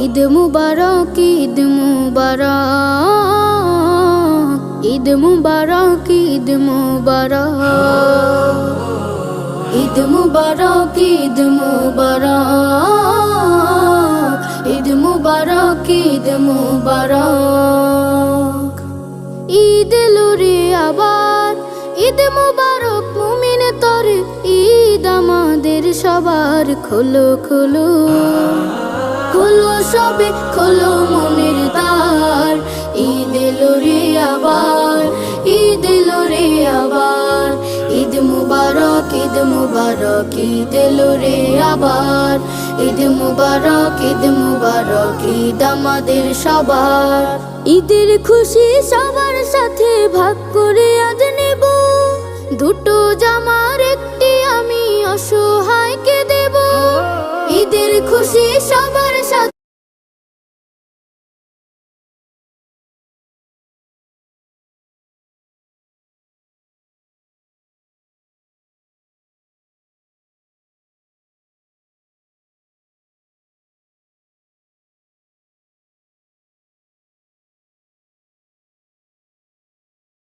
ঈদ মুবারক, ঈদ মুবারক, ঈদ মুবারক, ঈদ মুবারক, ঈদ মুবারক, ঈদ মুবারক, ঈদ মুবারক, ঈদ মুবারক। ঈদ এলো রে আবার, ঈদ মুবারক মুমিন তরে, ঈদ আমাদের সবার। খোলো খোলো খোলো সবে খোলো মনের দ্বার, ঈদ এলো রে আবার, ঈদ এলো রে আবার। ঈদ মুবারক, ঈদ মুবারক, ঈদ এলো রে আবার। ঈদ মুবারক, ঈদ মুবারক, ঈদ আমাদের সবার। ঈদের খুশি সবার সাথে ভাগ করে আজ নেব, দুটো জামার একটি আমি অসহায়কে দেব। ঈদের খুশি সবার